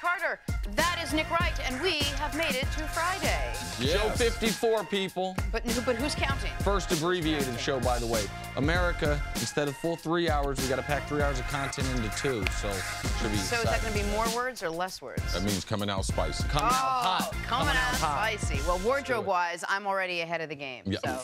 Carter. That is Nick Wright, and we have made it to Friday. Yes. Show 54, people. But who's counting? First abbreviated show, by the way. America, instead of full 3 hours, we got to pack 3 hours of content into 2. So it should be So is that going to be more words or less words? That means coming out spicy. coming out hot. Coming out hot. spicy. Well, wardrobe-wise, I'm already ahead of the game. Yeah. So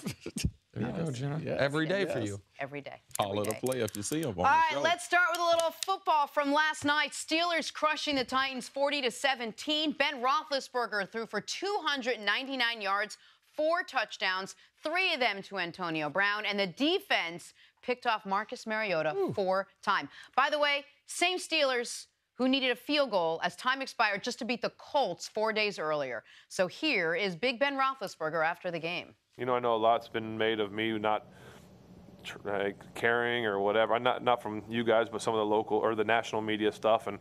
There you go, Jenna. Yes. Every day for you. every day. Call every it a day. play if you see them on All the right, show. let's start with a little football from last night. Steelers crushing the Titans 40-17. Ben Roethlisberger threw for 299 yards, 4 touchdowns, 3 of them to Antonio Brown, and the defense picked off Marcus Mariota 4 times. By the way, same Steelers who needed a field goal as time expired just to beat the Colts 4 days earlier. So here is Big Ben Roethlisberger after the game. You know, I know a lot's been made of me not caring or whatever. Not from you guys, but some of the local or the national media stuff, and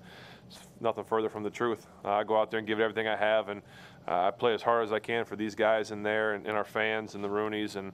it's nothing further from the truth. I go out there and give it everything I have, and I play as hard as I can for these guys in there and our fans and the Roonies, and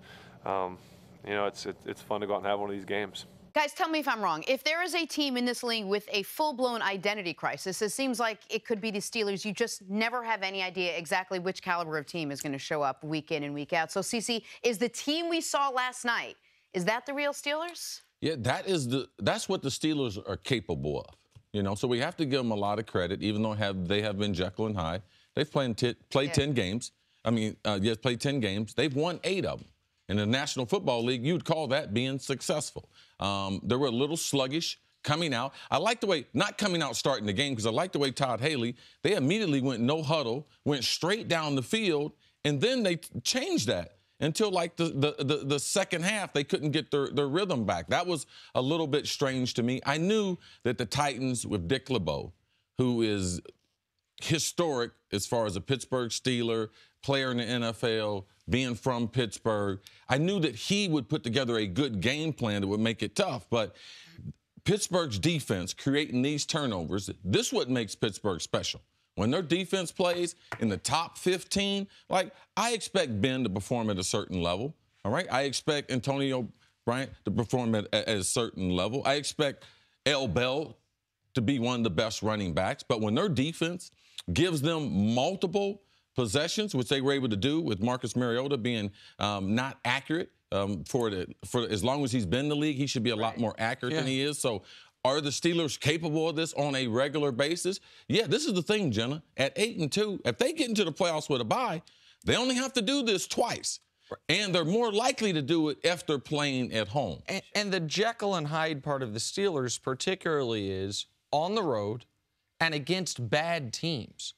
you know, it's fun to go out and have one of these games. Guys, tell me if I'm wrong. If there is a team in this league with a full-blown identity crisis, it seems like it could be the Steelers. You just never have any idea exactly which caliber of team is going to show up week in and week out. So, CeCe, is the team we saw last night, is that the real Steelers? Yeah, that's what the Steelers are capable of. You know, so we have to give them a lot of credit, even though they have been Jekyll and Hyde. They've played 10 games. I mean, played 10 games. They've won 8 of them. In the National Football League, you'd call that being successful. They were a little sluggish coming out. I like the way, not coming out starting the game, because I like the way Todd Haley, they immediately went no huddle, went straight down the field, and then they changed that until like the second half, they couldn't get their rhythm back. That was a little bit strange to me. I knew that the Titans with Dick LeBeau, who is historic as far as a Pittsburgh Steeler, player in the NFL, being from Pittsburgh, I knew that he would put together a good game plan that would make it tough. But Pittsburgh's defense creating these turnovers, this is what makes Pittsburgh special. When their defense plays in the top 15, like, I expect Ben to perform at a certain level, all right? I expect Antonio Bryant to perform at a certain level. I expect L. Bell to be one of the best running backs. But when their defense gives them multiple possessions, which they were able to do with Marcus Mariota being not accurate for as long as he's been in the league, he should be a lot more accurate than he is. So are the Steelers capable of this on a regular basis? Yeah, this is the thing, Jenna. At 8-2, if they get into the playoffs with a bye, they only have to do this twice. And they're more likely to do it if they're playing at home. And the Jekyll and Hyde part of the Steelers particularly is on the road and against bad teams.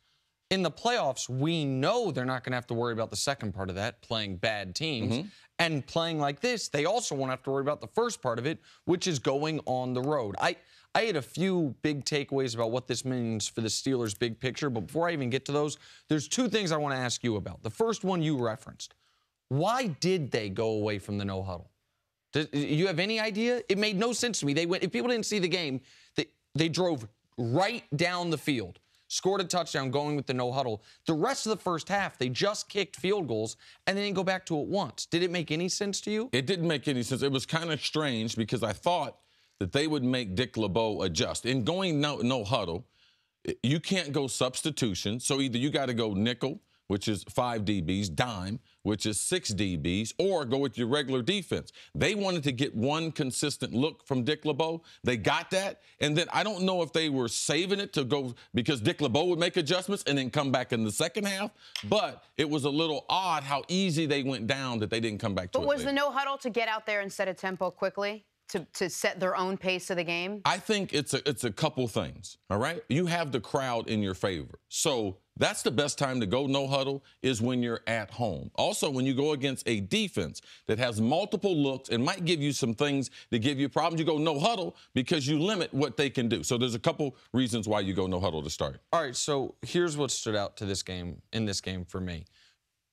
In the playoffs, we know they're not going to have to worry about the second part of that, playing bad teams. And playing like this, they also won't have to worry about the first part of it, which is going on the road. I had a few big takeaways about what this means for the Steelers' big picture, but before I even get to those, there's 2 things I want to ask you about. The first one you referenced. Why did they go away from the no huddle? Do you have any idea? It made no sense to me. If people didn't see the game, they drove right down the field, scored a touchdown going with the no huddle. The rest of the first half, they just kicked field goals and they didn't go back to it once. Did it make any sense to you? It didn't make any sense. It was kind of strange because I thought that they would make Dick LeBeau adjust. In going no huddle, you can't go substitution. So either you got to go nickel, which is 5 DBs, dime, which is 6 DBs, or go with your regular defense. They wanted to get one consistent look from Dick LeBeau. They got that. And then I don't know if they were saving it to go because Dick LeBeau would make adjustments and then come back in the second half. But it was a little odd how easy they went down that they didn't come back to it. But was the no huddle to get out there and set a tempo quickly? To set their own pace of the game? I think it's a couple things, all right? You have the crowd in your favor. So that's the best time to go no huddle is when you're at home. Also, when you go against a defense that has multiple looks and might give you some things that give you problems, you go no huddle because you limit what they can do. So there's a couple reasons why you go no huddle to start. All right, so here's what stood out in this game for me.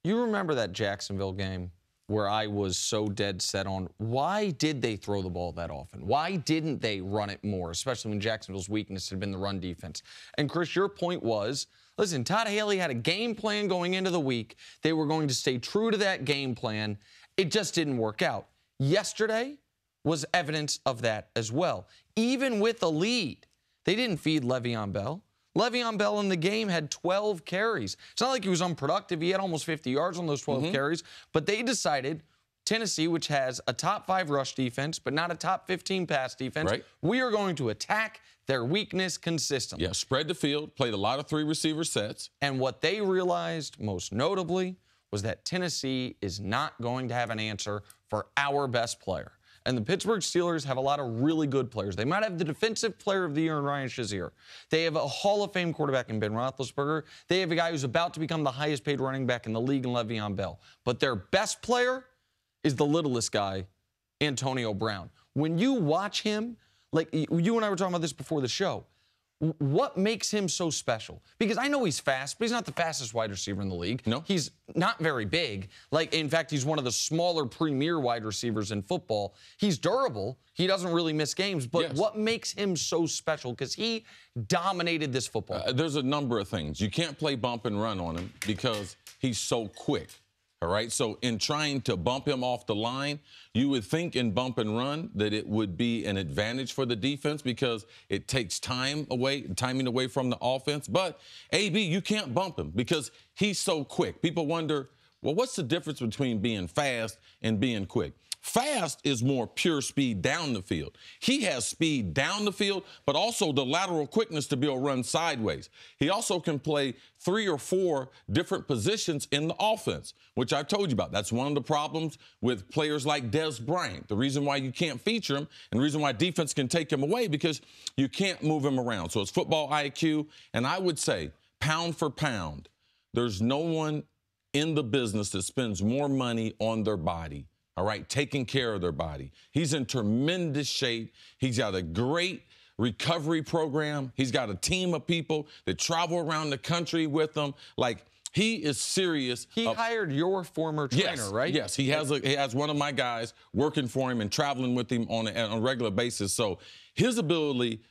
You remember that Jacksonville game where I was so dead set on why did they throw the ball that often? Why didn't they run it more, especially when Jacksonville's weakness had been the run defense? And, Chris, your point was, listen, Todd Haley had a game plan going into the week. They were going to stay true to that game plan. It just didn't work out. Yesterday was evidence of that as well. Even with a lead, they didn't feed Le'Veon Bell. Le'Veon Bell in the game had 12 carries. It's not like he was unproductive. He had almost 50 yards on those 12 carries. But they decided, Tennessee, which has a top 5 rush defense, but not a top 15 pass defense, we are going to attack their weakness consistently. Yeah, spread the field, played a lot of 3 receiver sets. And what they realized, most notably, was that Tennessee is not going to have an answer for our best player. And the Pittsburgh Steelers have a lot of really good players. They might have the defensive player of the year in Ryan Shazier. They have a Hall of Fame quarterback in Ben Roethlisberger. They have a guy who's about to become the highest paid running back in the league in Le'Veon Bell. But their best player is the littlest guy, Antonio Brown. When you watch him, like you and I were talking about this before the show, what makes him so special? Because I know he's fast, but he's not the fastest wide receiver in the league. No. He's not very big. Like, in fact, he's one of the smaller premier wide receivers in football. He's durable. He doesn't really miss games. But what makes him so special? Because he dominated this football. There's a number of things. You can't play bump and run on him because he's so quick. All right, so in trying to bump him off the line, you would think in bump and run that it would be an advantage for the defense because it takes timing away from the offense. But, AB, you can't bump him because he's so quick. People wonder, well, what's the difference between being fast and being quick? Fast is more pure speed down the field. He has speed down the field, but also the lateral quickness to be able to run sideways. He also can play 3 or 4 different positions in the offense, which I've told you about. That's one of the problems with players like Dez Bryant. The reason why you can't feature him and the reason why defense can take him away because you can't move him around. So it's football IQ, and I would say, pound for pound, there's no one in the business that spends more money on their body, all right, taking care of their body. He's in tremendous shape. He's got a great recovery program. He's got a team of people that travel around the country with him. Like, he is serious. He hired your former trainer, right? Yes, he has one of my guys working for him and traveling with him on a regular basis. So his ability,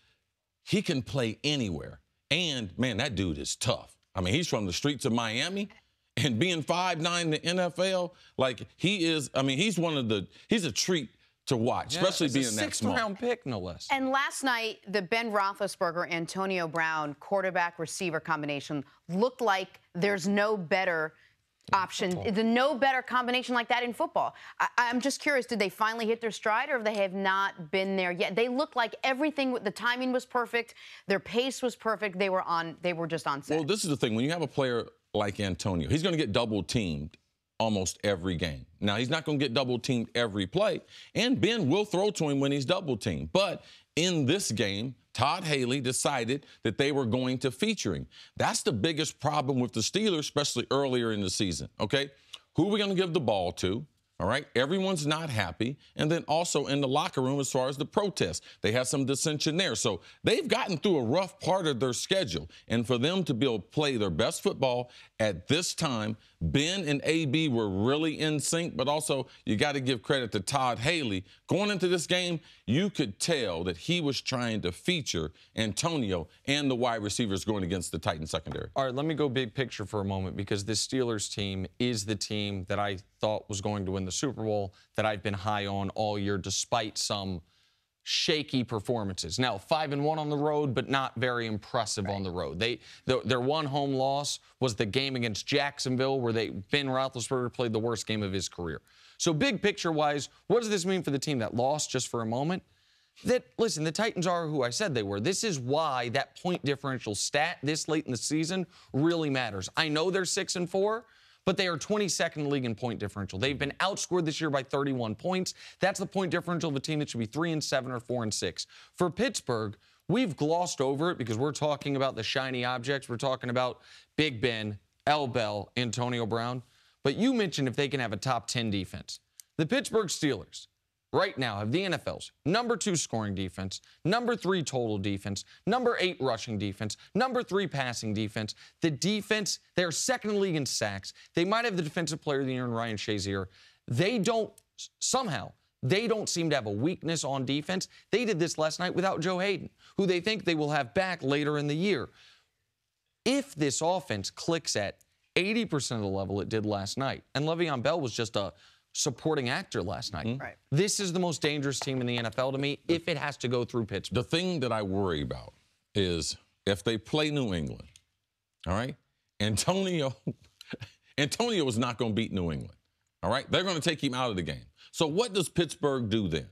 he can play anywhere. And, man, that dude is tough. I mean, he's from the streets of Miami. And being 5'9" in the NFL, like he is, I mean, he's a treat to watch, especially being that small. 6th-round pick, no less. And last night, the Ben Roethlisberger, Antonio Brown quarterback-receiver combination looked like there's no better option, no better combination like that in football. I'm just curious, did they finally hit their stride or they have not been there yet? They looked like everything, the timing was perfect, their pace was perfect, they were just on set. Well, this is the thing, when you have a player like Antonio, he's going to get double-teamed almost every game. Now, he's not going to get double-teamed every play, and Ben will throw to him when he's double-teamed. But in this game, Todd Haley decided that they were going to feature him. That's the biggest problem with the Steelers, especially earlier in the season, okay? Who are we going to give the ball to? All right, everyone's not happy. And then also in the locker room as far as the protests, they have some dissension there. So they've gotten through a rough part of their schedule. And for them to be able to play their best football at this time, Ben and AB were really in sync, but also you got to give credit to Todd Haley. Going into this game, you could tell that he was trying to feature Antonio and the wide receivers going against the Titans secondary. All right, let me go big picture for a moment because this Steelers team is the team that I thought was going to win the Super Bowl, that I've been high on all year despite some shaky performances. Now, 5-1 on the road, but not very impressive on the road. Their one home loss was the game against Jacksonville where Ben Roethlisberger played the worst game of his career. So big picture-wise, what does this mean for the team that lost, just for a moment? Listen, the Titans are who I said they were. This is why that point differential stat this late in the season really matters. I know they're 6-4, but they are 22nd in the league in point differential. They've been outscored this year by 31 points. That's the point differential of a team that should be 3-7 or 4-6. For Pittsburgh, we've glossed over it because we're talking about the shiny objects. We're talking about Big Ben, L. Bell, Antonio Brown. But you mentioned if they can have a top 10 defense. The Pittsburgh Steelers right now have the NFL's number 2 scoring defense, number 3 total defense, number 8 rushing defense, number 3 passing defense. The defense, they're second in the league in sacks. They might have the defensive player of the year in Ryan Shazier. They don't seem to have a weakness on defense. They did this last night without Joe Hayden, who they think they will have back later in the year. If this offense clicks at 80% of the level it did last night, and Le'Veon Bell was just a supporting actor last night. Right. This is the most dangerous team in the NFL to me if it has to go through Pittsburgh. The thing that I worry about is if they play New England, all right, Antonio is not going to beat New England, all right? They're going to take him out of the game. So what does Pittsburgh do then?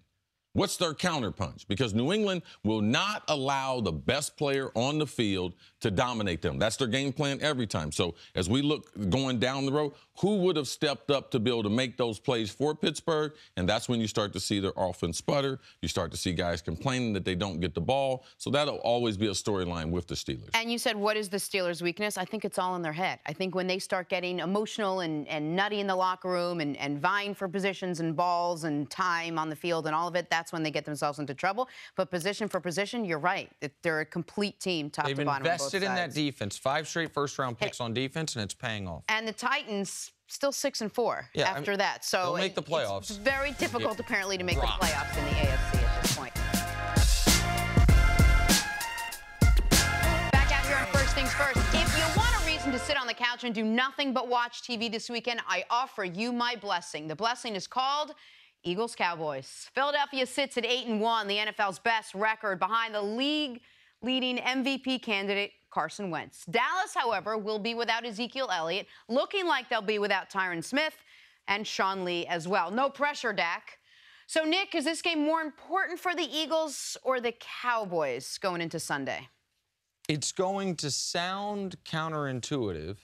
What's their counterpunch? Because New England will not allow the best player on the field to dominate them. That's their game plan every time. So as we look going down the road, who would have stepped up to be able to make those plays for Pittsburgh? And that's when you start to see their offense sputter. You start to see guys complaining that they don't get the ball. So that'll always be a storyline with the Steelers. And you said, what is the Steelers' weakness? I think it's all in their head. I think when they start getting emotional and nutty in the locker room and vying for positions and balls and time on the field and all of it, that's when they get themselves into trouble. But position for position, you're right. They're a complete team, top to bottom. They've invested in that defense. 5 straight first-round picks on defense, and it's paying off. And the Titans still 6-4 after that. So they'll make the playoffs. It's very difficult, apparently, to make the playoffs in the AFC at this point. Back out here on First Things First. If you want a reason to sit on the couch and do nothing but watch TV this weekend, I offer you my blessing. The blessing is called Eagles-Cowboys. Philadelphia sits at 8-1, the NFL's best record, behind the league-leading MVP candidate Carson Wentz. Dallas, however, will be without Ezekiel Elliott, looking like they'll be without Tyron Smith and Sean Lee as well. No pressure, Dak. So, Nick, is this game more important for the Eagles or the Cowboys going into Sunday? It's going to sound counterintuitive,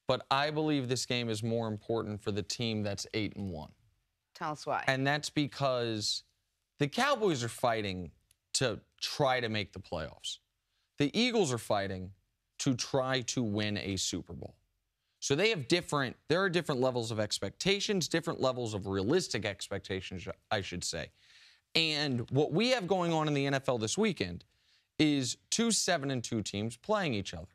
but I believe this game is more important for the team that's 8-1. Tell us why. And that's because the Cowboys are fighting to try to make the playoffs. The Eagles are fighting to try to win a Super Bowl. So there are different levels of expectations, different levels of realistic expectations, I should say. And what we have going on in the NFL this weekend is 2 7-2 teams playing each other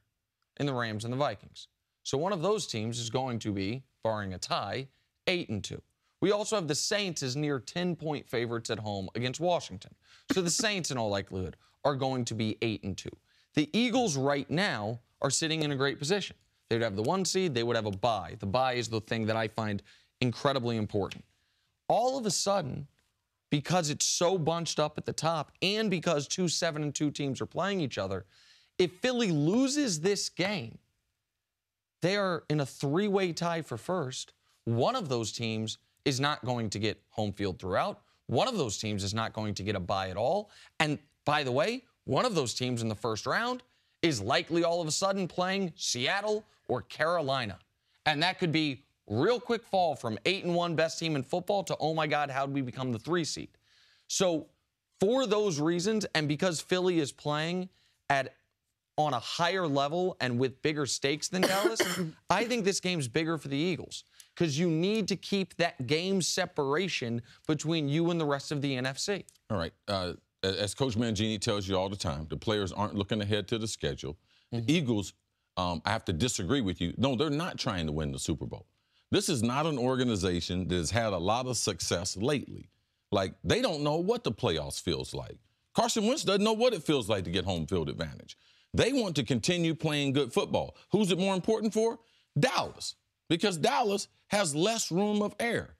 in the Rams and the Vikings. So one of those teams is going to be, barring a tie, 8-2. We also have the Saints as near 10-point favorites at home against Washington. So the Saints, in all likelihood, are going to be 8-2. The Eagles right now are sitting in a great position. They would have the 1 seed. They would have a bye. The bye is the thing that I find incredibly important. All of a sudden, because it's so bunched up at the top and because 2 7-2 teams are playing each other, if Philly loses this game, they are in a 3-way tie for first. One of those teams is not going to get home field throughout. One of those teams is not going to get a bye at all. And by the way, one of those teams in the first round is likely all of a sudden playing Seattle or Carolina. And that could be real quick fall from 8-1 best team in football to, oh my God, how did we become the 3 seed? So for those reasons, and because Philly is playing on a higher level and with bigger stakes than Dallas, I think this game's bigger for the Eagles because you need to keep that game separation between you and the rest of the NFC. All right. As Coach Mangini tells you all the time, the players aren't looking ahead to the schedule. The Eagles, I have to disagree with you. No, they're not trying to win the Super Bowl. This is not an organization that has had a lot of success lately. Like, they don't know what the playoffs feels like. Carson Wentz doesn't know what it feels like to get home field advantage. They want to continue playing good football. Who's it more important for? Dallas, because Dallas has less room of error,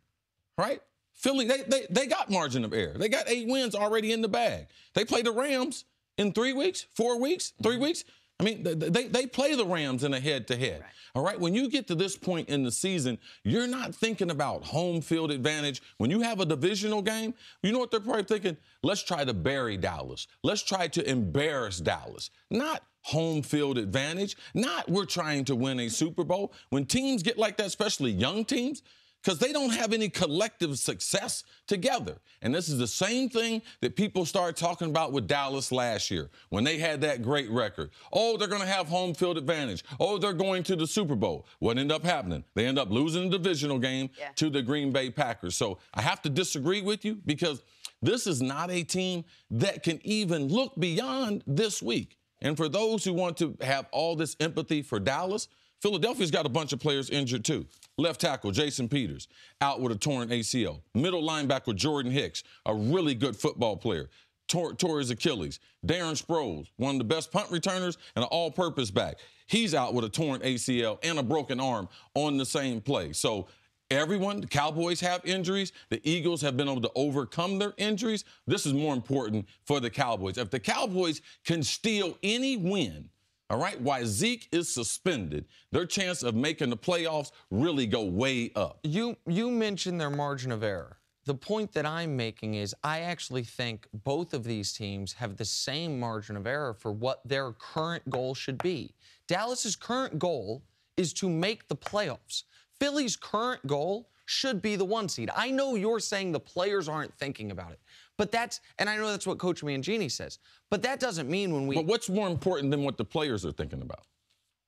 right? Philly, they got margin of error. They got 8 wins already in the bag. They play the Rams in 3 weeks, 4 weeks, 3 weeks. I mean, they play the Rams in a head-to-head. Right. All right? When you get to this point in the season, you're not thinking about home field advantage. When you have a divisional game, you know what they're probably thinking? Let's try to bury Dallas. Let's try to embarrass Dallas. Not home field advantage. Not we're trying to win a Super Bowl. When teams get like that, especially young teams, because they don't have any collective success together. And this is the same thing that people started talking about with Dallas last year when they had that great record. Oh, they're going to have home field advantage. Oh, they're going to the Super Bowl. What ended up happening? They end up losing the divisional game to the Green Bay Packers. So I have to disagree with you because this is not a team that can even look beyond this week. And for those who want to have all this empathy for Dallas, Philadelphia's got a bunch of players injured too. Left tackle, Jason Peters, out with a torn ACL. Middle linebacker, Jordan Hicks, a really good football player, tore his Achilles. Darren Sproles, one of the best punt returners and an all-purpose back. He's out with a torn ACL and a broken arm on the same play. So everyone. The Cowboys have injuries. The Eagles have been able to overcome their injuries. This is more important for the Cowboys. If the Cowboys can steal any win, all right, while Zeke is suspended, their chance of making the playoffs really go way up. You mentioned their margin of error. The point that I'm making is I actually think both of these teams have the same margin of error for what their current goal should be. Dallas's current goal is to make the playoffs. Philly's current goal should be the 1 seed. I know you're saying the players aren't thinking about it, but and I know that's what Coach Mangini says, but that doesn't mean when we... But what's more important than what the players are thinking about?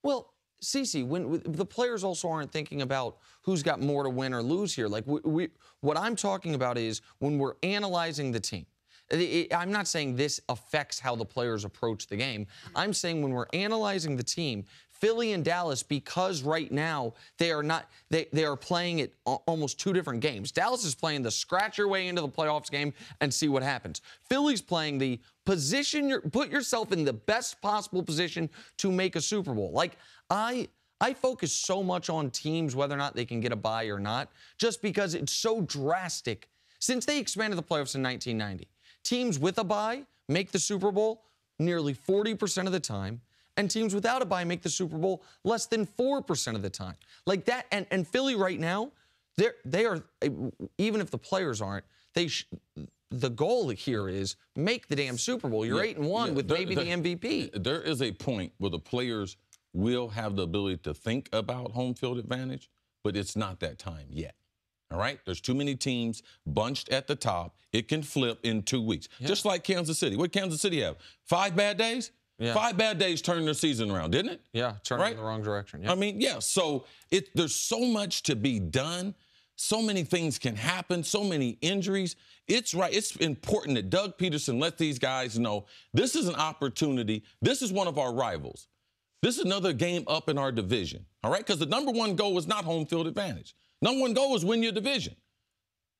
Well, Cece, when the players also aren't thinking about who's got more to win or lose here. Like what I'm talking about is when we're analyzing the team. I'm not saying this affects how the players approach the game. I'm saying when we're analyzing the team, Philly and Dallas, because right now they are playing it almost 2 different games. Dallas is playing the scratch your way into the playoffs game and see what happens. Philly's playing the put yourself in the best possible position to make a Super Bowl. Like I focus so much on teams, whether or not they can get a bye or not, just because it's so drastic. Since they expanded the playoffs in 1990, teams with a bye make the Super Bowl nearly 40% of the time, and teams without a bye make the Super Bowl less than 4% of the time. Like that, and Philly right now, they are, even if the players aren't, the goal here is make the damn Super Bowl. You're 8-1 with maybe the MVP. There is a point where the players will have the ability to think about home field advantage, but it's not that time yet. All right? There's too many teams bunched at the top. It can flip in 2 weeks. Yeah. Just like Kansas City. What did Kansas City have? 5 bad days? Yeah. 5 bad days turned their season around, didn't it? Yeah, turned in the wrong direction. Yeah. I mean, yeah. So there's so much to be done. So many things can happen, so many injuries. It's important that Doug Peterson let these guys know this is an opportunity. This is one of our rivals. This is another game up in our division, all right? Because the number 1 goal is not home field advantage. Number 1 goal is win your division.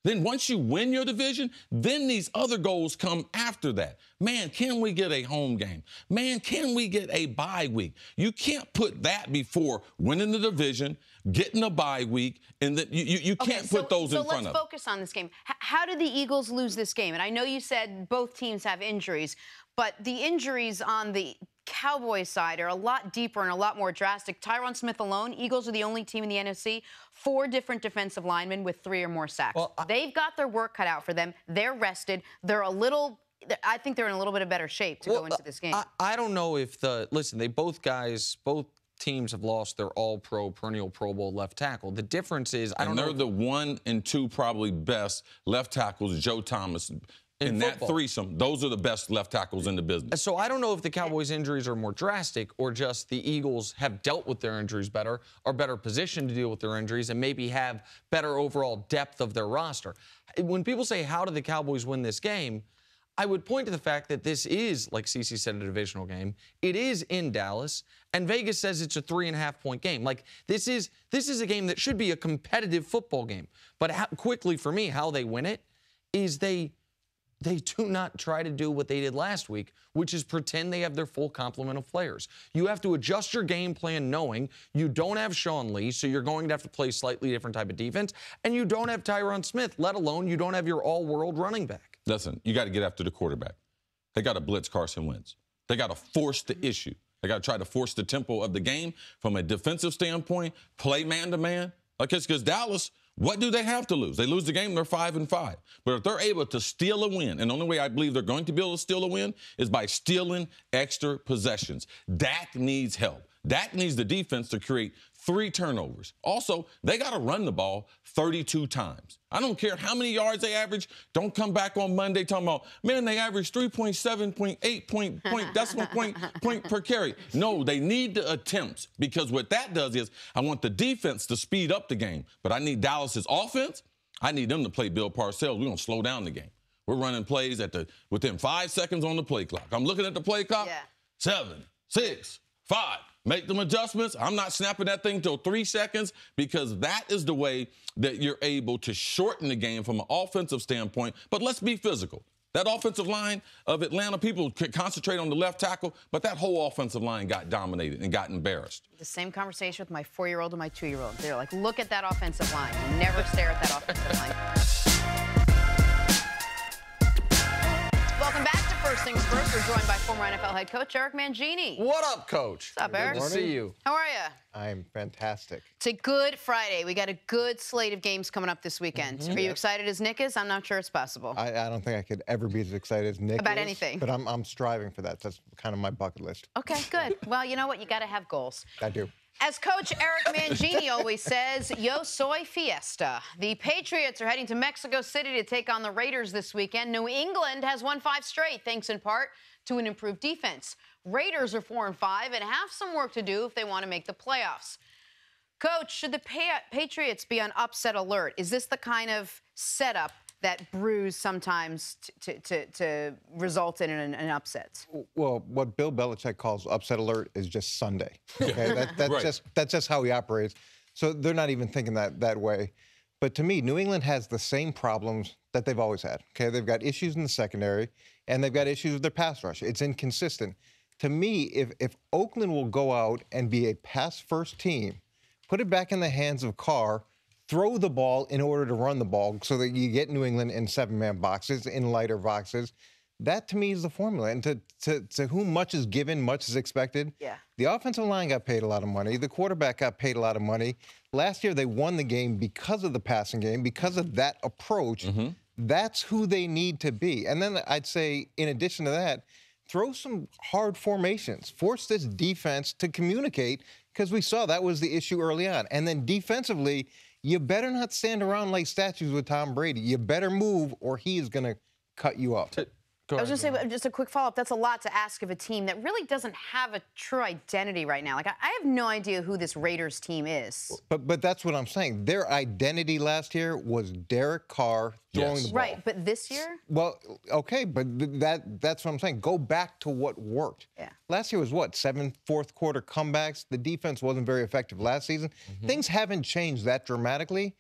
Then once you win your division, then these other goals come after that. Man, can we get a home game? Man, can we get a bye week? You can't put that before winning the division, getting a bye week, and that you can't put those in front of. So let's focus on this game. How did the Eagles lose this game? And I know you said both teams have injuries, but the injuries on the Cowboys side are a lot deeper and a lot more drastic. Tyron Smith alone, Eagles are the only team in the NFC, 4 different defensive linemen with 3 or more sacks. Well, they've got their work cut out for them. They're rested. I think they're in a little bit of better shape to go into this game. I don't know if listen, both teams have lost their all-pro, perennial Pro Bowl left tackle. The difference is, I don't know. And they're the 1 and 2 probably best left tackles, Joe Thomas. In that threesome, those are the best left tackles in the business. So I don't know if the Cowboys' injuries are more drastic or just the Eagles have dealt with their injuries better, are better positioned to deal with their injuries, and maybe have better overall depth of their roster. When people say, how did the Cowboys win this game, I would point to the fact that this is, like Cece said, a divisional game. It is in Dallas, and Vegas says it's a 3.5-point game. Like, this is a game that should be a competitive football game. But quickly for me, how they win it is they do not try to do what they did last week, which is pretend they have their full complement of players. You have to adjust your game plan knowing you don't have Sean Lee, so you're going to have to play slightly different type of defense, and you don't have Tyron Smith, let alone you don't have your all-world running back. Listen, you got to get after the quarterback. They got to blitz Carson Wentz. They got to force the issue. They got to try to force the tempo of the game from a defensive standpoint, play man-to-man. Like it's because Dallas, what do they have to lose? They lose the game, they're 5-5. But if they're able to steal a win, and the only way I believe they're going to be able to steal a win is by stealing extra possessions. Dak needs help. Dak needs the defense to create 3 turnovers. Also, they got to run the ball 32 times. I don't care how many yards they average. Don't come back on Monday talking about, man, they average 3.7 decimal point per carry. No, they need the attempts, because what that does is I want the defense to speed up the game, but I need Dallas's offense. I need them to play Bill Parcells. We're going to slow down the game. We're running plays within 5 seconds on the play clock. I'm looking at the play clock. Yeah. 7, 6, 5. Make them adjustments. I'm not snapping that thing till 3 seconds, because that is the way that you're able to shorten the game from an offensive standpoint. But let's be physical. That offensive line of Atlanta, people could concentrate on the left tackle, but that whole offensive line got dominated and got embarrassed. The same conversation with my 4-year-old and my 2-year-old. They're like, look at that offensive line. You never stare at that offensive line. Welcome back to First Things First. We're joined by former NFL head coach Eric Mangini. What up, Coach? What's up, Eric? Good to see you. How are you? I'm fantastic. It's a good Friday. We got a good slate of games coming up this weekend. Are you excited as Nick is? I'm not sure it's possible. I don't think I could ever be as excited as Nick About is, anything. But I'm striving for that. That's kind of my bucket list. Okay, good. Well, you know what? You got to have goals. I do. As Coach Eric Mangini always says, yo soy fiesta. The Patriots are heading to Mexico City to take on the Raiders this weekend. New England has won 5 straight, thanks in part to an improved defense. Raiders are 4-5 and have some work to do if they want to make the playoffs. Coach, should the Patriots be on upset alert? Is this the kind of setup that brews sometimes to result in an upset? Well, what Bill Belichick calls upset alert is just Sunday. Okay, that's just how he operates. So they're not even thinking that way. But to me, New England has the same problems that they've always had. Okay, they've got issues in the secondary, and they've got issues with their pass rush. It's inconsistent. To me, if Oakland will go out and be a pass-first team, put it back in the hands of Carr, throw the ball in order to run the ball so that you get New England in 7-man boxes, in lighter boxes. That, to me, is the formula. And to whom much is given, much is expected. Yeah. The offensive line got paid a lot of money. The quarterback got paid a lot of money. Last year, they won the game because of the passing game, because of that approach. That's who they need to be. And then I'd say, in addition to that, throw some hard formations. Force this defense to communicate, because we saw that was the issue early on. And then defensively, you better not stand around like statues with Tom Brady. You better move, or he is going to cut you up. I was just saying, just a quick follow-up. That's a lot to ask of a team that really doesn't have a true identity right now. Like, I have no idea who this Raiders team is. But that's what I'm saying. Their identity last year was Derek Carr throwing the ball. Right, but this year? Well, okay, but that's what I'm saying. Go back to what worked. Yeah. Last year was what, 7 fourth-quarter comebacks? The defense wasn't very effective last season. Things haven't changed that dramatically.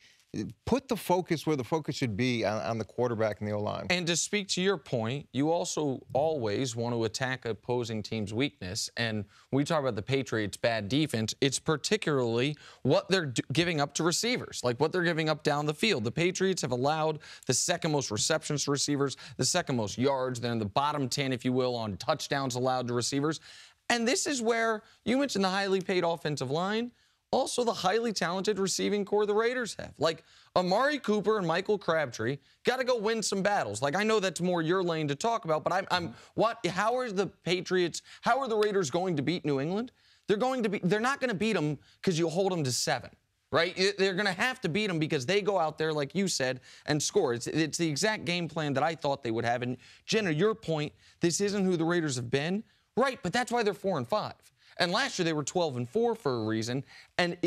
Put the focus where the focus should be on the quarterback and the O-line. And to speak to your point, you also always want to attack opposing team's weakness. And when we talk about the Patriots' bad defense, it's particularly what they're giving up to receivers, like what they're giving up down the field. The Patriots have allowed the second most receptions to receivers, the second most yards. They're in the bottom 10, if you will, on touchdowns allowed to receivers. And this is where you mentioned the highly paid offensive line. Also, the highly talented receiving core the Raiders have. Like, Amari Cooper and Michael Crabtree got to go win some battles. Like, I know that's more your lane to talk about, but how are the Raiders going to beat New England? They're not going to beat them because you hold them to 7, right? They're going to have to beat them because they go out there, like you said, and score. It's the exact game plan that I thought they would have. And, Jenna, your point, this isn't who the Raiders have been. Right, but that's why they're 4-5. And last year they were 12-4 for a reason. And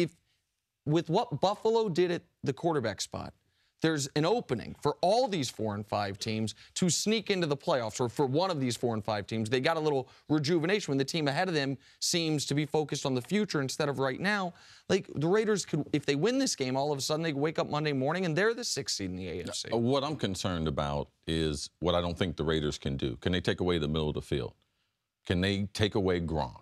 with what Buffalo did at the quarterback spot, there's an opening for all these 4-5 teams to sneak into the playoffs, or for one of these 4-5 teams. They got a little rejuvenation when the team ahead of them seems to be focused on the future instead of right now. Like, the Raiders could, if they win this game, all of a sudden they wake up Monday morning and they're the 6th seed in the AFC. What I'm concerned about is what I don't think the Raiders can do. Can they take away the middle of the field? Can they take away Gronk?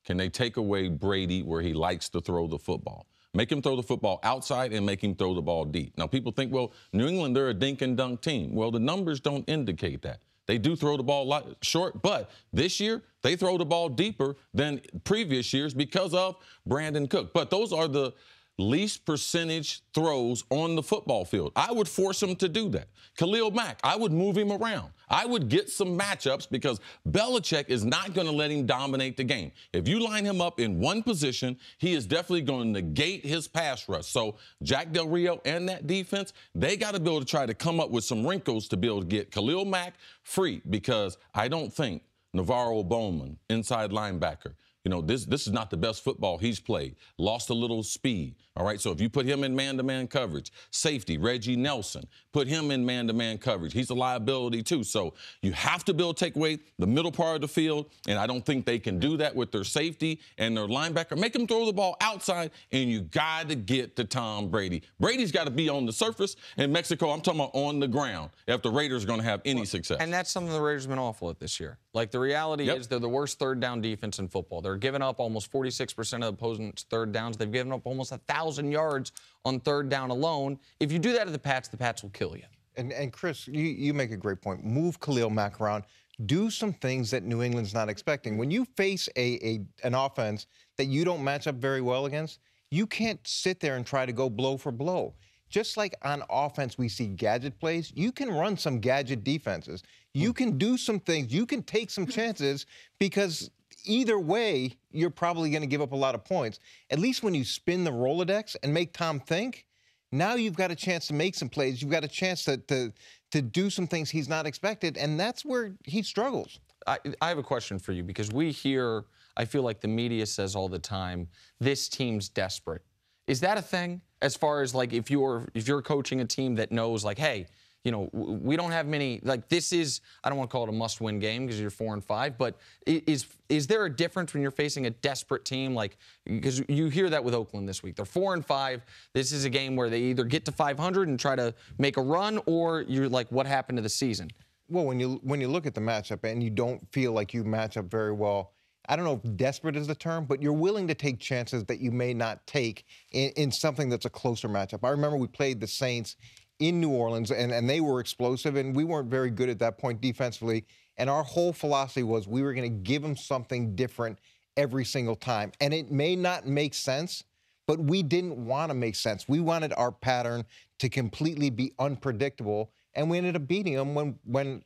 Can they take away Brady where he likes to throw the football? Make him throw the football outside and make him throw the ball deep. Now, people think, well, New England, they're a dink and dunk team. Well, the numbers don't indicate that. They do throw the ball short, but this year they throw the ball deeper than previous years because of Brandon Cook. But those are the least percentage throws on the football field. I would force him to do that. Khalil Mack, I would move him around. I would get some matchups because Belichick is not going to let him dominate the game. If you line him up in one position, he is definitely going to negate his pass rush. So Jack Del Rio and that defense, they got to be able to try to come up with some wrinkles to be able to get Khalil Mack free, because I don't think Navarro Bowman, inside linebacker, you know, this is not the best football he's played. Lost a little speed. All right, so if you put him in man-to-man coverage, safety, Reggie Nelson, put him in man-to-man coverage. He's a liability too. So you have to build takeaway the middle part of the field, and I don't think they can do that with their safety and their linebacker. Make them throw the ball outside, and you got to get to Tom Brady. Brady's got to be on the surface. In Mexico, I'm talking about on the ground if the Raiders are going to have any success. And that's something the Raiders have been awful at this year. Like, the reality is they're the worst third down defense in football. They're giving up almost 46% of the opponent's third downs. They've given up almost 1,000 yards on third down alone. If you do that to the Pats will kill you. And Chris, you make a great point. Move Khalil Mack around. Do some things that New England's not expecting. When you face an offense that you don't match up very well against, you can't sit there and try to go blow for blow. Just like on offense, we see gadget plays. You can run some gadget defenses. You can do some things. You can take some chances because either way, you're probably going to give up a lot of points. At least when you spin the Rolodex and make Tom think, now you've got a chance to make some plays. You've got a chance to do some things he's not expected, and that's where he struggles. I have a question for you because we hear, I feel like the media says all the time, this team's desperate. Is that a thing? As far as, like, if you're coaching a team that knows, like, hey, you know, we don't have many, like, this is, I don't want to call it a must-win game because you're 4-5, but is there a difference when you're facing a desperate team? Like, because you hear that with Oakland this week. They're 4-5. This is a game where they either get to 500 and try to make a run, or you're like, what happened to the season? Well, when you look at the matchup and you don't feel like you match up very well, I don't know if desperate is the term, but you're willing to take chances that you may not take in something that's a closer matchup. I remember we played the Saints in New Orleans, and they were explosive, and we weren't very good at that point defensively. And our whole philosophy was we were going to give them something different every single time. And it may not make sense, but we didn't want to make sense. We wanted our pattern to completely be unpredictable, and we ended up beating them when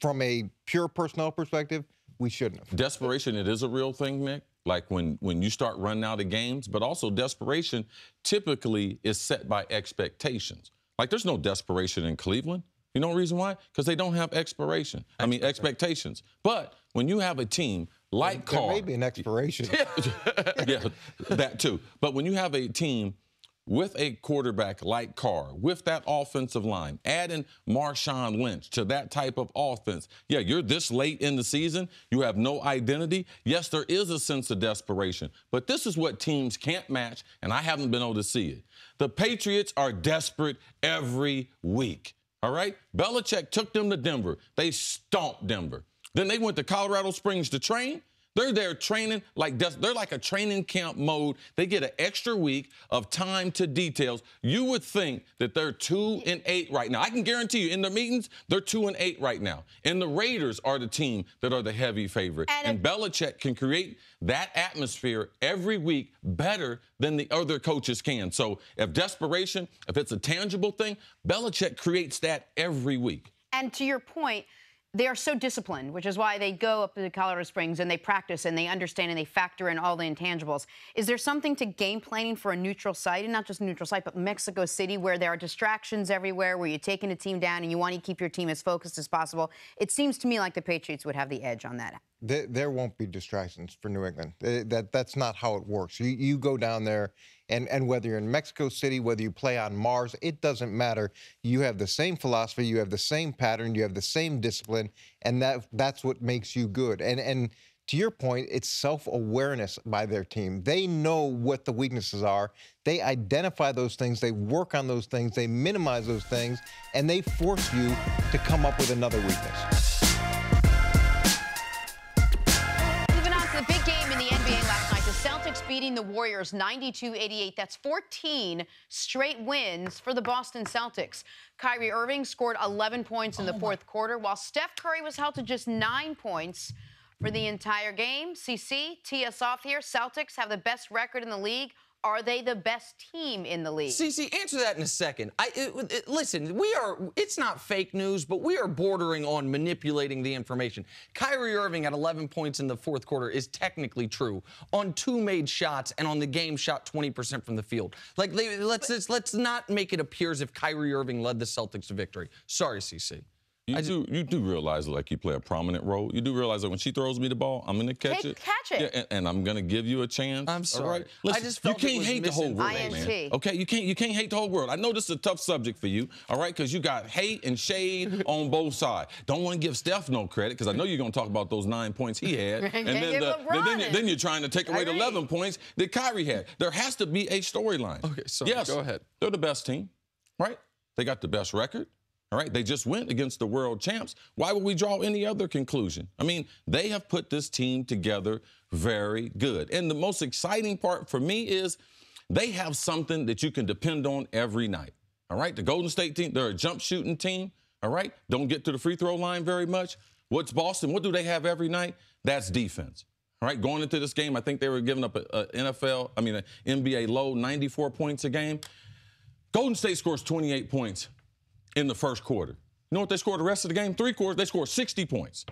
from a pure personnel perspective, we shouldn't have. Desperation, it is a real thing, Nick. Like when you start running out of games, but also desperation typically is set by expectations. Like, there's no desperation in Cleveland. You know the reason why? Because they don't have expectations. But when you have a team like Carr. There may be an expiration. Yeah, that too. But when you have a team with a quarterback like Carr, with that offensive line, adding Marshawn Lynch to that type of offense, yeah, you're this late in the season, you have no identity. Yes, there is a sense of desperation, but this is what teams can't match, and I haven't been able to see it. The Patriots are desperate every week, all right? Belichick took them to Denver. They stomped Denver. Then they went to Colorado Springs to train. They're there training like they're like a training camp mode. They get an extra week of time to details. You would think that they're 2-8 right now. I can guarantee you in the meetings, they're 2-8 right now. And the Raiders are the team that are the heavy favorite. And Belichick can create that atmosphere every week better than the other coaches can. So if desperation, if it's a tangible thing, Belichick creates that every week. And to your point, they are so disciplined, which is why they go up to Colorado Springs and they practice and they understand and they factor in all the intangibles. Is there something to game planning for a neutral site, and not just a neutral site, but Mexico City, where there are distractions everywhere, where you're taking a team down and you want to keep your team as focused as possible? It seems to me like the Patriots would have the edge on that. There won't be distractions for New England. That's not how it works. You go down there, and whether you're in Mexico City, whether you play on Mars, it doesn't matter. You have the same philosophy, you have the same pattern, you have the same discipline, and that's what makes you good. And to your point, it's self-awareness by their team. They know what the weaknesses are. They identify those things. They work on those things. They minimize those things, and they force you to come up with another weakness. Celtics beating the Warriors 92-88. That's 14 straight wins for the Boston Celtics. Kyrie Irving scored 11 points in the fourth quarter, while Steph Curry was held to just 9 points for the entire game. CC, tee us off here. Celtics have the best record in the league. Are they the best team in the league? CC, answer that in a second. Listen, it's not fake news, but we are bordering on manipulating the information. Kyrie Irving at 11 points in the fourth quarter is technically true. On 2 made shots, and on the game shot 20% from the field. Like, let's not make it appear as if Kyrie Irving led the Celtics to victory. Sorry, CC. You do realize, like, you play a prominent role. You do realize that when she throws me the ball, I'm going to catch it. Catch it. Yeah, and I'm going to give you a chance. I'm sorry. All right? Listen, I just felt you can't hate the whole world, man. Okay, you can't hate the whole world. I know this is a tough subject for you, all right, because you got hate and shade on both sides. Don't want to give Steph no credit, because I know you're going to talk about those 9 points he had. And then you're trying to take away the 11 points that Kyrie had. There has to be a storyline. Okay, so yes, go ahead. They're the best team, right? They got the best record. All right, they just went against the world champs. Why would we draw any other conclusion? I mean, they have put this team together very good. And the most exciting part for me is they have something that you can depend on every night. All right, the Golden State team, they're a jump shooting team. All right, don't get to the free throw line very much. What's Boston? What do they have every night? That's defense. All right, going into this game, I think they were giving up an NBA low, 94 points a game. Golden State scores 28 points in the first quarter. You know what they scored the rest of the game? 3 quarters, they scored 60 points.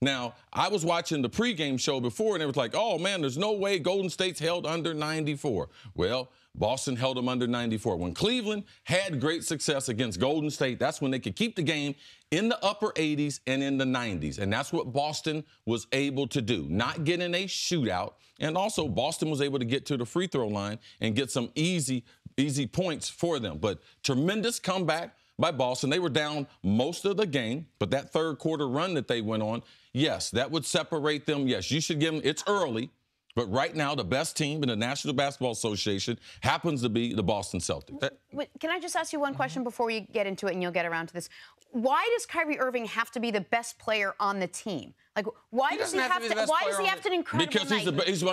Now, I was watching the pregame show before, and it was like, oh, man, there's no way Golden State's held under 94. Well, Boston held them under 94. When Cleveland had great success against Golden State, that's when they could keep the game in the upper 80s and in the 90s. And that's what Boston was able to do, not get in a shootout. And also, Boston was able to get to the free throw line and get some easy points for them. But tremendous comeback by Boston. They were down most of the game, but that third quarter run that they went on, yes, that would separate them. Yes, you should give them, it's early, but right now the best team in the National Basketball Association happens to be the Boston Celtics. Wait, can I just ask you one question before we get into it and you'll get around to this? Why does Kyrie Irving have to be the best player on the team? Like, why does he have to? Why does he have to an incredible because he's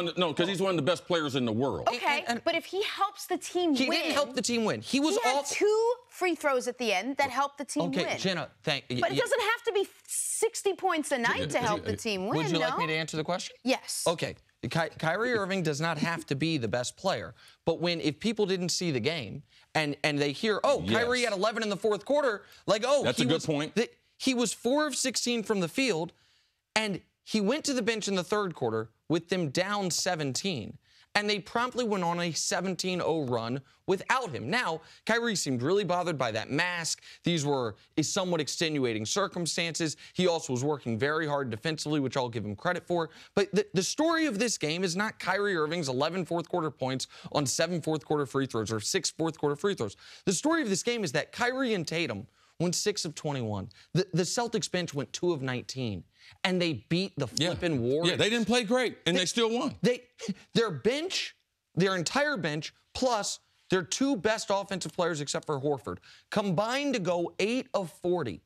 one of the best players in the world. Okay, but if he helps the team win, he didn't help the team win. He had 2 free throws at the end that helped the team win. Okay, Jenna, thank you. But it doesn't have to be 60 points a night to help the team win. Would you like me to answer the question? Yes. Okay. Kyrie Irving does not have to be the best player, but if people didn't see the game and they hear, oh, yes, Kyrie had 11 in the fourth quarter, like, oh, that's a good point. He was 4 of 16 from the field, and he went to the bench in the third quarter with them down 17. And they promptly went on a 17-0 run without him. Now, Kyrie seemed really bothered by that mask. These were somewhat extenuating circumstances. He also was working very hard defensively, which I'll give him credit for. But the story of this game is not Kyrie Irving's 11 fourth-quarter points on 7 fourth-quarter free throws or 6 fourth-quarter free throws. The story of this game is that Kyrie and Tatum went 6 of 21. The Celtics bench went 2 of 19. And they beat the flippin' Warriors. Yeah, they didn't play great, and they still won. Their bench, their entire bench, plus their 2 best offensive players except for Horford, combined to go 8 of 40,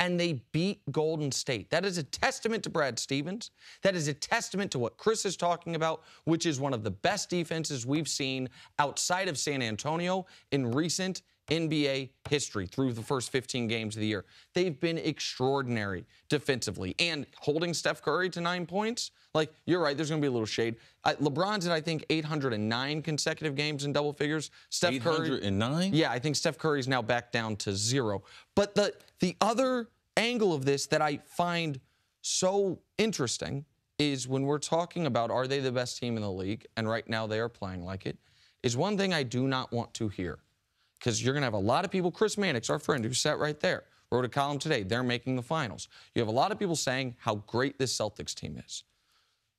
and they beat Golden State. That is a testament to Brad Stevens. That is a testament to what Cris is talking about, which is one of the best defenses we've seen outside of San Antonio in recent NBA history through the first 15 games of the year. They've been extraordinary defensively. And holding Steph Curry to 9 points, like, you're right, there's going to be a little shade. LeBron's in, I think, 809 consecutive games in double figures. Steph 809? Curry, yeah, I think Steph Curry's now back down to 0. But the other angle of this that I find so interesting is when we're talking about are they the best team in the league, and right now they are playing like it, is one thing I do not want to hear. Because you're going to have a lot of people, Chris Mannix, our friend who sat right there, wrote a column today, they're making the finals. You have a lot of people saying how great this Celtics team is.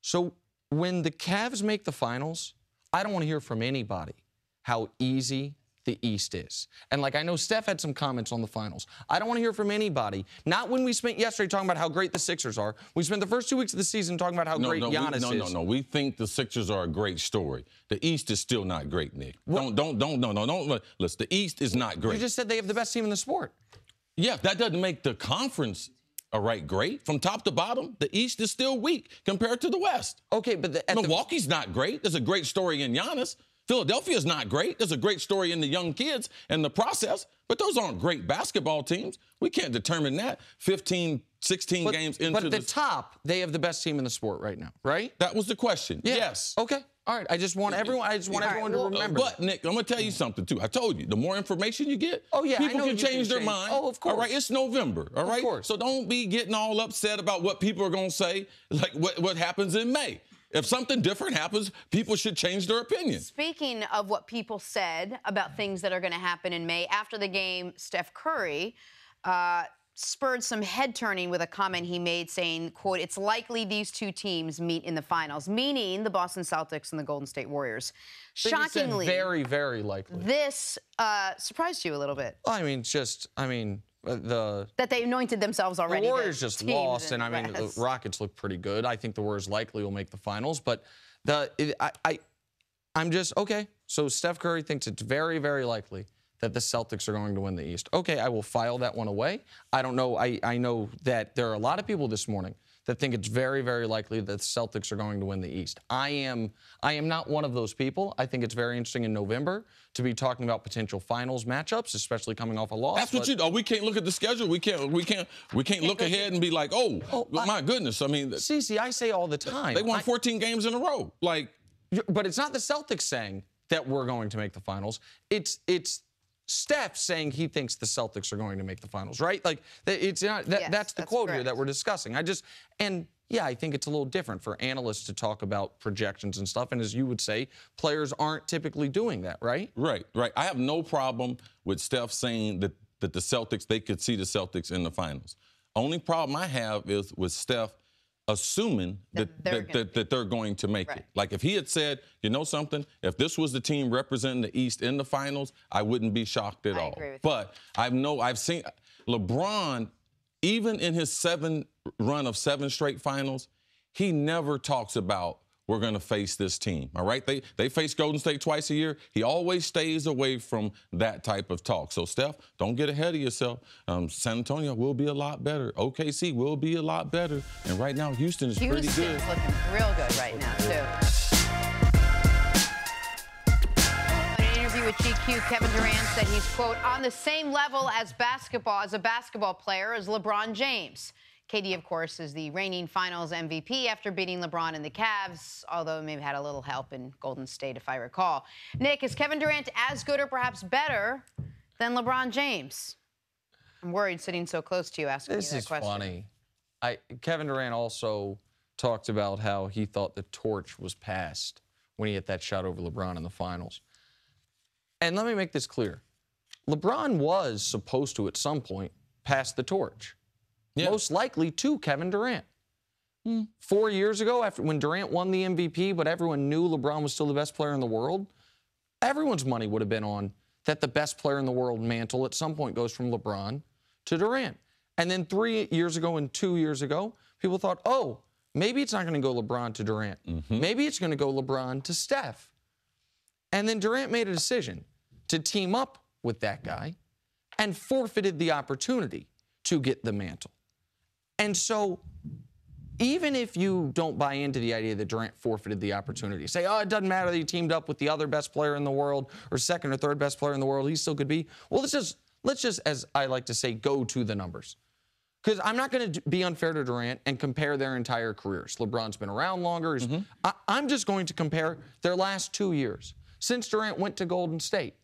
So when the Cavs make the finals, I don't want to hear from anybody how easy the East is. And like, I know Steph had some comments on the finals. I don't want to hear from anybody. Not when we spent yesterday talking about how great the Sixers are. We spent the first 2 weeks of the season talking about how great Giannis is. No. We think the Sixers are a great story. The East is still not great, Nick. Don't. Listen, the East is not great. You just said they have the best team in the sport. Yeah, that doesn't make the conference great. From top to bottom, the East is still weak compared to the West. Okay, but Milwaukee's not great. There's a great story in Giannis. Philadelphia's not great. There's a great story in the young kids and the process, but those aren't great basketball teams. We can't determine that 15, 16 games into But at the top, they have the best team in the sport right now, right? That was the question. Yeah. Yes. Okay. All right. I just want everyone to remember. But, Nick, I'm going to tell you something, too. I told you, the more information you get, people can change their mind. Oh, of course. All right, it's November, all right? Of course. So don't be getting all upset about what people are going to say, like what happens in May. If something different happens, people should change their opinion. Speaking of what people said about things that are going to happen in May, after the game, Steph Curry spurred some head turning with a comment he made saying, quote, "It's likely these two teams meet in the finals," meaning the Boston Celtics and the Golden State Warriors. Shockingly, very, very likely. This surprised you a little bit. I mean, that they anointed themselves already. The Warriors just lost, and I mean, the Rockets look pretty good. I think the Warriors likely will make the finals, but I'm just okay. So Steph Curry thinks it's very, very likely that the Celtics are going to win the East. Okay, I will file that one away. I don't know. I know that there are a lot of people this morning that think it's very, very likely that the Celtics are going to win the East. I am not one of those people. I think it's very interesting in November to be talking about potential finals matchups, especially coming off a loss. That's what you do. We can't look at the schedule. We can't look ahead and be like, my goodness. I mean, Cece, I say all the time. They won 14 games in a row. But it's not the Celtics saying that we're going to make the finals. It's Steph saying he thinks the Celtics are going to make the finals, right? Like, it's not that's the quote here that we're discussing. I think it's a little different for analysts to talk about projections and stuff. And as you would say, players aren't typically doing that, right? Right. I have no problem with Steph saying that the Celtics, they could see the Celtics in the finals. Only problem I have is with Steph assuming that they're going to make it. Like if he had said, you know something, if this was the team representing the East in the finals, I wouldn't be shocked at all. Agree with but I've seen LeBron, even in his run of 7 straight finals, he never talks about we're going to face this team, all right? They face Golden State twice a year. He always stays away from that type of talk. So, Steph, don't get ahead of yourself. San Antonio will be a lot better. OKC will be a lot better. And right now, Houston is pretty good. Houston's looking real good right now, too. In an interview with GQ, Kevin Durant said he's, quote, on the same level as a basketball player as LeBron James. KD, of course, is the reigning finals MVP after beating LeBron and the Cavs, although maybe had a little help in Golden State, if I recall. Nick, is Kevin Durant as good or perhaps better than LeBron James? I'm worried sitting so close to you asking you that question. This is funny. Kevin Durant also talked about how he thought the torch was passed when he hit that shot over LeBron in the finals. And let me make this clear. LeBron was supposed to, at some point, pass the torch. Yeah. Most likely to Kevin Durant. 4 years ago, when Durant won the MVP, but everyone knew LeBron was still the best player in the world, everyone's money would have been on that the best player in the world mantle at some point goes from LeBron to Durant. And then 3 years ago and 2 years ago, people thought, oh, maybe it's not going to go LeBron to Durant. Maybe it's going to go LeBron to Steph. And then Durant made a decision to team up with that guy and forfeited the opportunity to get the mantle. And so even if you don't buy into the idea that Durant forfeited the opportunity, say, oh, it doesn't matter that he teamed up with the other best player in the world or second or third best player in the world, he still could be. Well, let's just, as I like to say, go to the numbers. Because I'm not going to be unfair to Durant and compare their entire careers. LeBron's been around longer. I'm just going to compare their last 2 years since Durant went to Golden State.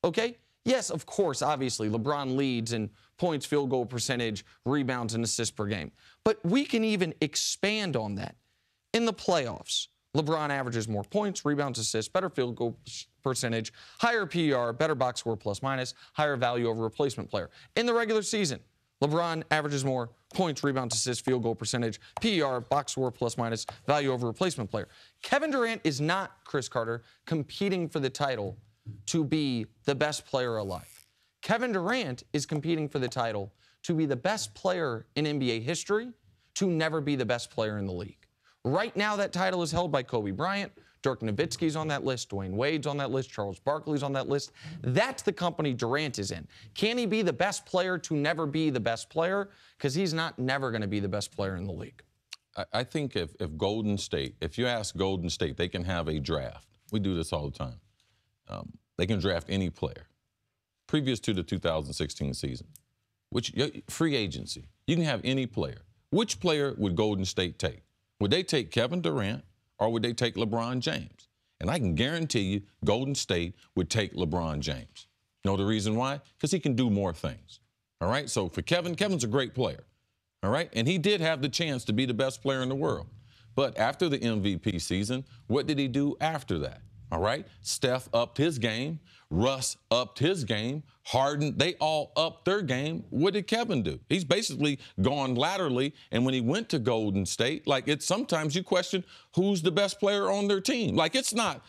Okay? Yes, of course, obviously, LeBron leads in points, field goal percentage, rebounds, and assists per game. But we can even expand on that. In the playoffs, LeBron averages more points, rebounds, assists, better field goal percentage, higher PER, better box score plus minus, higher value over replacement player. In the regular season, LeBron averages more points, rebounds, assists, field goal percentage, PER, box score plus minus, value over replacement player. Kevin Durant is not, Chris Carter, competing for the title to be the best player alive. Kevin Durant is competing for the title to be the best player in NBA history, to never be the best player in the league. Right now, that title is held by Kobe Bryant. Dirk Nowitzki's on that list. Dwayne Wade's on that list. Charles Barkley's on that list. That's the company Durant is in. Can he be the best player to never be the best player? Because he's not never going to be the best player in the league. I think if Golden State, if you ask Golden State, they can have a draft. We do this all the time. They can draft any player. Previous to the 2016 season, which free agency, you can have any player. Which player would Golden State take? Would they take Kevin Durant or would they take LeBron James? And I can guarantee you Golden State would take LeBron James. You know the reason why? Because he can do more things. All right? So for Kevin's a great player. All right? And he did have the chance to be the best player in the world. But after the MVP season, what did he do after that? All right? Steph upped his game. Russ upped his game. Harden, they all upped their game. What did Kevin do? He's basically gone laterally. And when he went to Golden State, like, it's sometimes you question who's the best player on their team. Like, that's not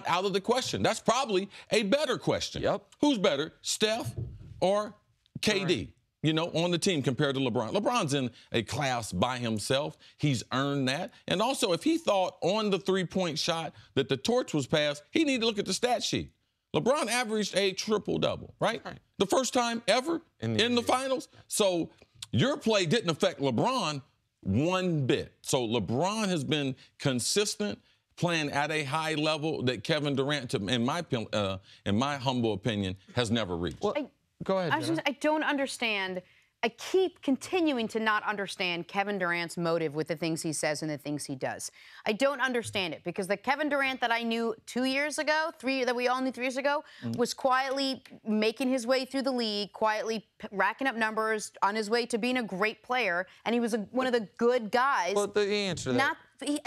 out of the question. That's probably a better question. Yep. Who's better, Steph or KD? Right. You know, on the team compared to LeBron. LeBron's in a class by himself. He's earned that. And also, if he thought on the three-point shot that the torch was passed, he needed to look at the stat sheet. LeBron averaged a triple-double, right? The first time ever in the finals. So your play didn't affect LeBron one bit. So LeBron has been consistent, playing at a high level that Kevin Durant, in my humble opinion, has never reached. Well, go ahead. I don't understand. I keep continuing to not understand Kevin Durant's motive with the things he says and the things he does. I don't understand it because the Kevin Durant that I knew 2 years ago, that we all knew 3 years ago, was quietly making his way through the league, quietly racking up numbers on his way to being a great player, and he was one of the good guys. Well, the answer to that.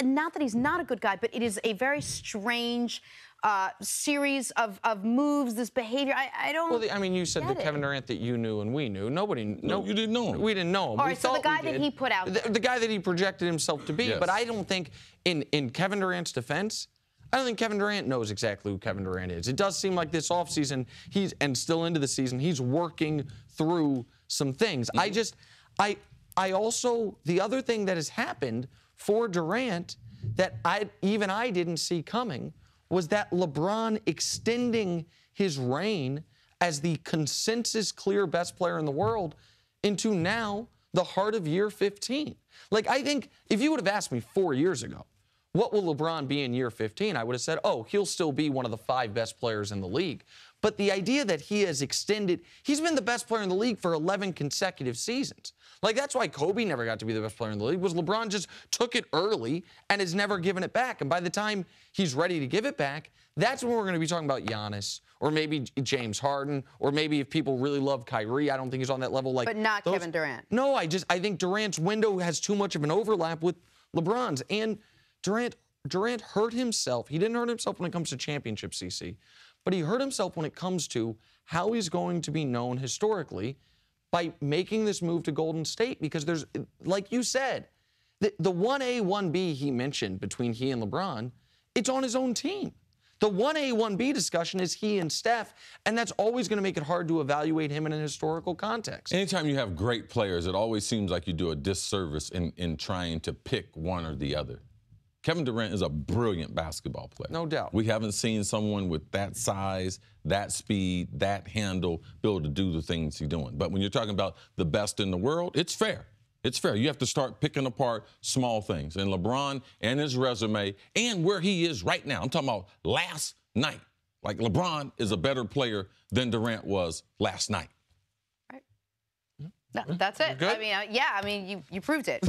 Not that he's not a good guy, but it is a very strange series of moves, this behavior. I don't. Well, I mean, you said the Kevin Durant that you knew and we knew. No, you didn't know him. We didn't know him. All right, so the guy that he put out there. The guy that he projected himself to be. Yes. But I don't think, in Kevin Durant's defense, I don't think Kevin Durant knows exactly who Kevin Durant is. It does seem like this offseason, and still into the season, he's working through some things. I also, the other thing that has happened for Durant that I didn't see coming was that LeBron extending his reign as the consensus clear best player in the world into now the heart of year 15. Like, I think if you would have asked me 4 years ago, what will LeBron be in year 15? I would have said, oh, he'll still be one of the 5 best players in the league. But the idea that he has extended, he's been the best player in the league for 11 consecutive seasons. Like, that's why Kobe never got to be the best player in the league, was LeBron just took it early and has never given it back. And by the time he's ready to give it back, that's when we're going to be talking about Giannis, or maybe James Harden, or maybe if people really love Kyrie, I don't think he's on that level. Like, but not Kevin Durant. No, I think Durant's window has too much of an overlap with LeBron's. And Durant hurt himself. He didn't hurt himself when it comes to championship, CC, but he hurt himself when it comes to how he's going to be known historically by making this move to Golden State, because there's, like you said, the 1A, 1B he mentioned between he and LeBron, it's on his own team. The 1A, 1B discussion is he and Steph, and that's always going to make it hard to evaluate him in an historical context. Anytime you have great players, it always seems like you do a disservice in trying to pick one or the other. Kevin Durant is a brilliant basketball player. No doubt. We haven't seen someone with that size, that speed, that handle, be able to do the things he's doing. But when you're talking about the best in the world, it's fair. It's fair. You have to start picking apart small things. And LeBron and his resume and where he is right now, I'm talking about last night. Like, LeBron is a better player than Durant was last night. Right. No, that's it. I mean, you proved it.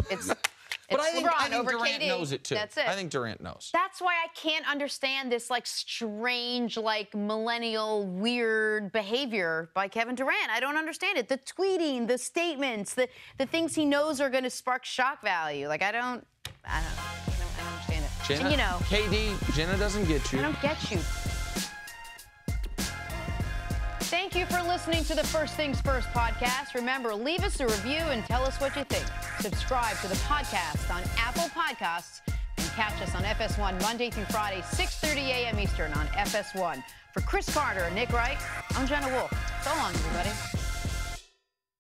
But I think over Durant KD. knows it, too. That's it. I think Durant knows. That's why I can't understand this, like, strange, like, millennial, weird behavior by Kevin Durant. I don't understand it. The tweeting, the statements, the things he knows are going to spark shock value. Like, I don't understand it. Jenna, and, you know, KD, Jenna doesn't get you. I don't get you. Thank you for listening to the First Things First podcast. Remember, leave us a review and tell us what you think. Subscribe to the podcast on Apple Podcasts and catch us on FS1 Monday through Friday, 6:30 a.m. Eastern on FS1. For Cris Carter and Nick Wright, I'm Jenna Wolfe. So long, everybody.